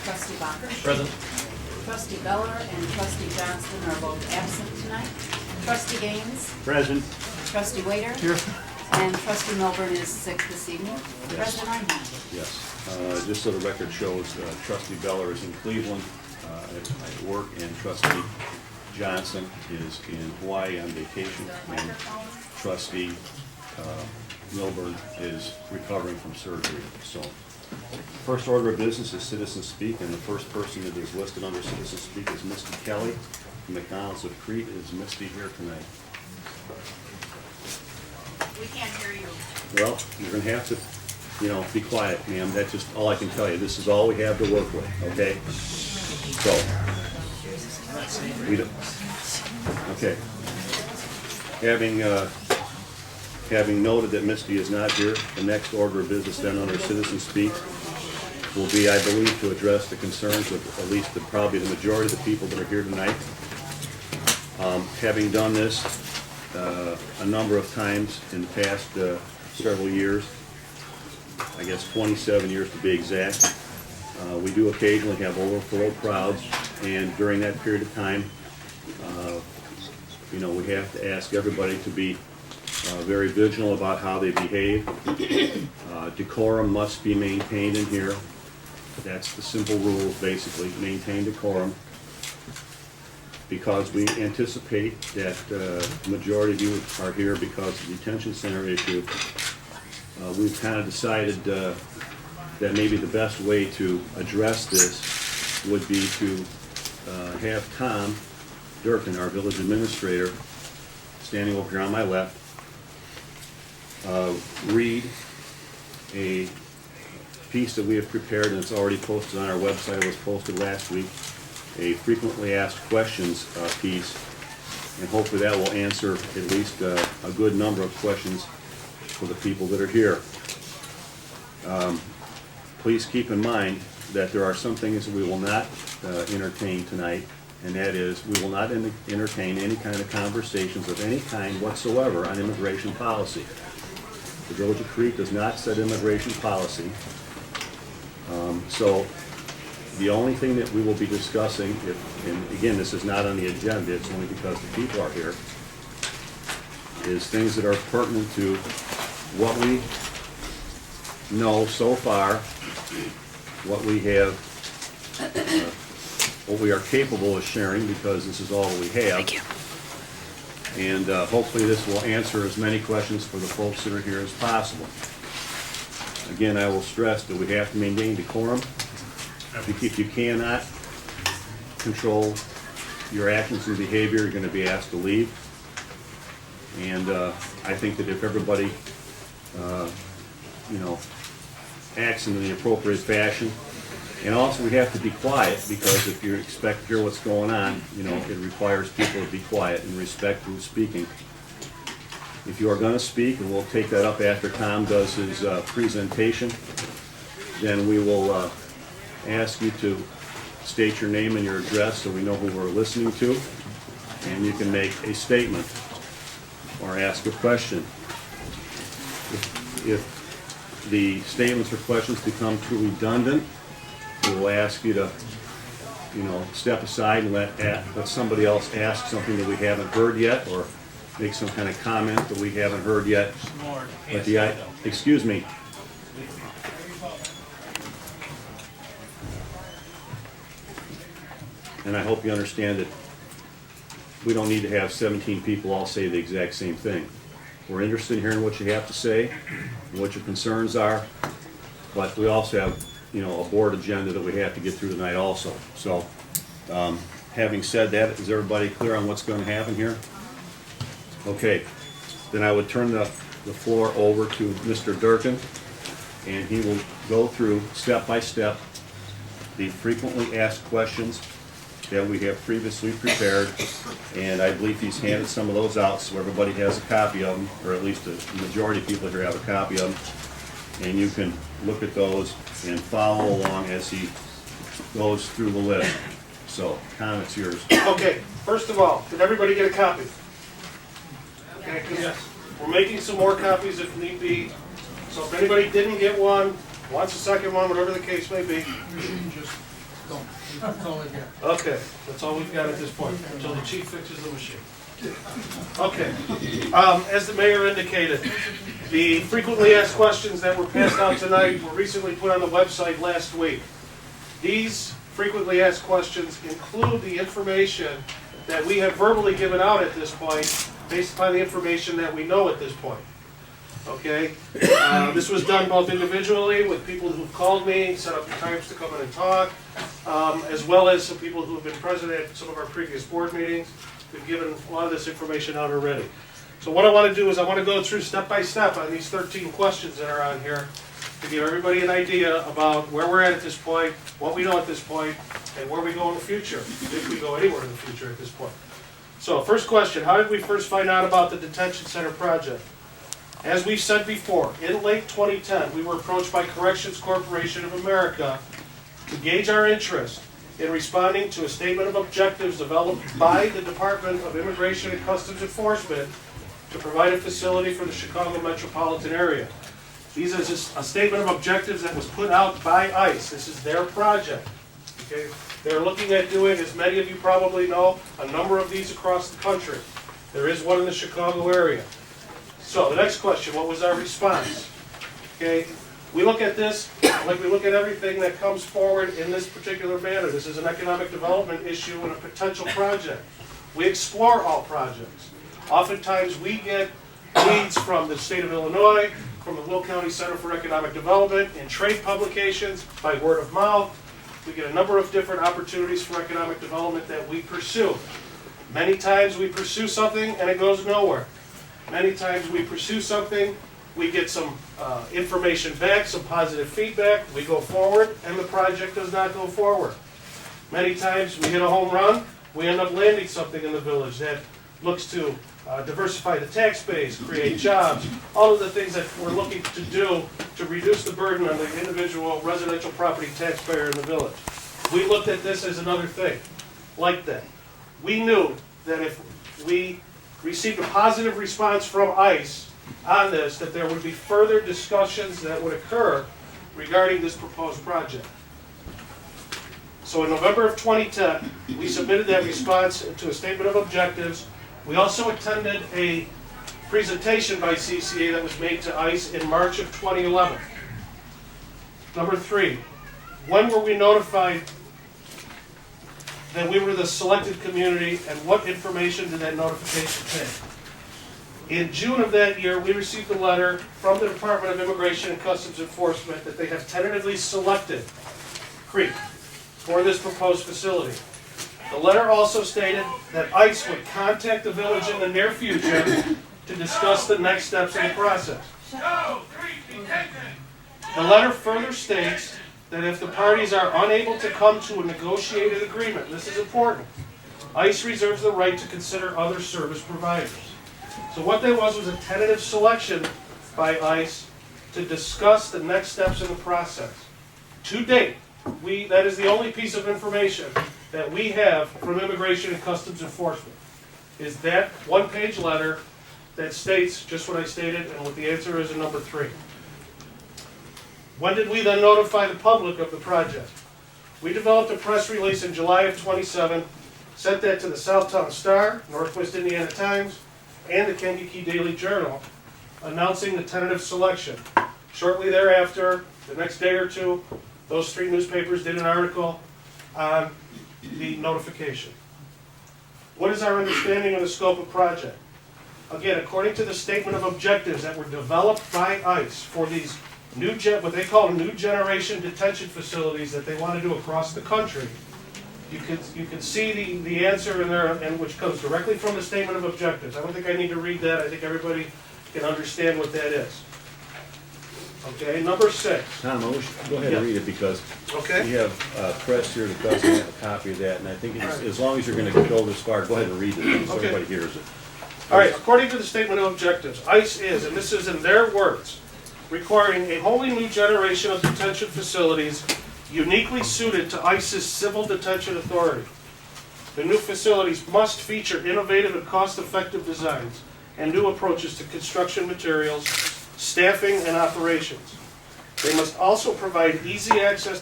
Trustee Bacher. Present. Trustee Beller and Trustee Johnston are both absent tonight. Trustee Gaines. Present. Trustee Waiter. Here. And Trustee Milburn is sick this evening. President Reinhardt. Yes. Just so the record shows, Trustee Beller is in Cleveland at work, and Trustee Johnson is in Hawaii on vacation, and Trustee Milburn is recovering from surgery. So, first order of business is citizen speak, and the first person that is listed under citizen speak is Misty Kelly from McDonald's of Crete. Is Misty here tonight? We can't hear you. Well, you're gonna have to, be quiet, ma'am. That's just all I can tell you. This is all we have to work with, okay? So, we don't, okay. Having noted that Misty is not here, the next order of business then under citizen speak will be, I believe, to address the concerns of at least probably the majority of the people that are here tonight. Having done this a number of times in the past several years, I guess 27 years to be exact, we do occasionally have overflow crowds, and during that period of time, we have to ask everybody to be very vigilant about how they behave. Decorum must be maintained in here. That's the simple rules, basically. Maintain decorum. Because we anticipate that the majority of you are here because of the detention center issue, we've kind of decided that maybe the best way to address this would be to have Tom Durkin, our village administrator, standing over here on my left, read a piece that we have prepared, and it's already posted on our website. It was posted last week, a frequently asked questions piece, and hopefully that will answer at least a good number of questions for the people that are here. Please keep in mind that there are some things that we will not entertain tonight, and that is, we will not entertain any kind of conversations of any kind whatsoever on immigration policy. The Village of Crete does not set immigration policy. So the only thing that we will be discussing, and again, this is not on the agenda, it's only because the people are here, is things that are pertinent to what we know so far, what we have, what we are capable of sharing, because this is all we have. Thank you. And hopefully this will answer as many questions for the folks that are here as possible. Again, I will stress that we have to maintain decorum. If you cannot control your actions and behavior, you're going to be asked to leave. And I think that if everybody, acts in the appropriate fashion, and also we have to be quiet, because if you expect to hear what's going on, it requires people to be quiet and respect who's speaking. If you are going to speak, and we'll take that up after Tom does his presentation, then we will ask you to state your name and your address so we know who we're listening to, and you can make a statement or ask a question. If the statements or questions become too redundant, we will ask you to, step aside and let somebody else ask something that we haven't heard yet, or make some kind of comment that we haven't heard yet. But excuse me. And I hope you understand that we don't need to have 17 people all say the exact same thing. We're interested in hearing what you have to say and what your concerns are, but we also have, a board agenda that we have to get through tonight also. So, having said that, is everybody clear on what's going to happen here? Okay, then I would turn the floor over to Mr. Durkin, and he will go through step by step the frequently asked questions that we have previously prepared, and I believe he's handed some of those out, so everybody has a copy of them, or at least the majority of people here have a copy of them, and you can look at those and follow along as he goes through the list. So, Tom, it's yours. Okay, first of all, did everybody get a copy? Okay, 'cause we're making some more copies if need be, so if anybody didn't get one, wants a second one, whatever the case may be, just That's all I got. Okay, that's all we've got at this point, until the chief fixes the machine. Okay, as the mayor indicated, the frequently asked questions that were passed out tonight were recently put on the website last week. These frequently asked questions include the information that we have verbally given out at this point, based upon the information that we know at this point. Okay? This was done both individually with people who've called me, set up times to come in and talk, as well as some people who have been present at some of our previous board meetings. We've given a lot of this information out already. So what I want to do is I want to go through step by step on these 13 questions that are on here to give everybody an idea about where we're at this point, what we know at this point, and where we go in the future, if we go anywhere in the future at this point. So first question, how did we first find out about the detention center project? As we've said before, in late 2010, we were approached by Corrections Corporation of America to gauge our interest in responding to a statement of objectives developed by the Department of Immigration and Customs Enforcement to provide a facility for the Chicago Metropolitan Area. These are just a statement of objectives that was put out by ICE. This is their project. Okay? They're looking at doing, as many of you probably know, a number of these across the country. There is one in the Chicago area. So the next question, what was our response? Okay, we look at this like we look at everything that comes forward in this particular manner. This is an economic development issue and a potential project. We explore all projects. Oftentimes we get leads from the state of Illinois, from the Will County Center for Economic Development, in trade publications, by word of mouth. We get a number of different opportunities for economic development that we pursue. Many times we pursue something and it goes nowhere. Many times we pursue something, we get some information back, some positive feedback, we go forward, and the project does not go forward. Many times we hit a home run, we end up landing something in the village that looks to diversify the tax base, create jobs, all of the things that we're looking to do to reduce the burden on the individual residential property taxpayer in the village. We looked at this as another thing, like that. We knew that if we received a positive response from ICE on this, that there would be further discussions that would occur regarding this proposed project. So in November of 2010, we submitted that response to a statement of objectives. We also attended a presentation by CCA that was made to ICE in March of 2011. Number 3, when were we notified that we were the selected community, and what information did that notification take? In June of that year, we received a letter from the Department of Immigration and Customs Enforcement that they have tentatively selected Crete for this proposed facility. The letter also stated that ICE would contact the village in the near future to discuss the next steps in the process. The letter further states that if the parties are unable to come to a negotiated agreement, this is important, ICE reserves the right to consider other service providers. So what there was a tentative selection by ICE to discuss the next steps in the process. To date, that is the only piece of information that we have from Immigration and Customs Enforcement, is that one-page letter that states just what I stated and what the answer is in number 3. When did we then notify the public of the project? We developed a press release in July of 27, sent that to the Southtown Star, Northwest Indiana Times, and the Kankakee Daily Journal, announcing the tentative selection. Shortly thereafter, the next day or two, those 3 newspapers did an article on the notification. What is our understanding of the scope of project? Again, according to the statement of objectives that were developed by ICE for these what they call new generation detention facilities that they want to do across the country, you can see the answer in there, and which comes directly from the statement of objectives. I don't think I need to read that. I think everybody can understand what that is. Okay, number 6. Tom, go ahead and read it, because Okay. we have press here that doesn't have a copy of that, and I think as long as you're going to go this far, go ahead and read it so Okay. everybody hears it. All right, according to the statement of objectives, ICE is, and this is in their words, requiring a wholly new generation of detention facilities uniquely suited to ICE's civil detention authority. The new facilities must feature innovative and cost-effective designs and new approaches to construction materials, staffing, and operations. They must also provide easy access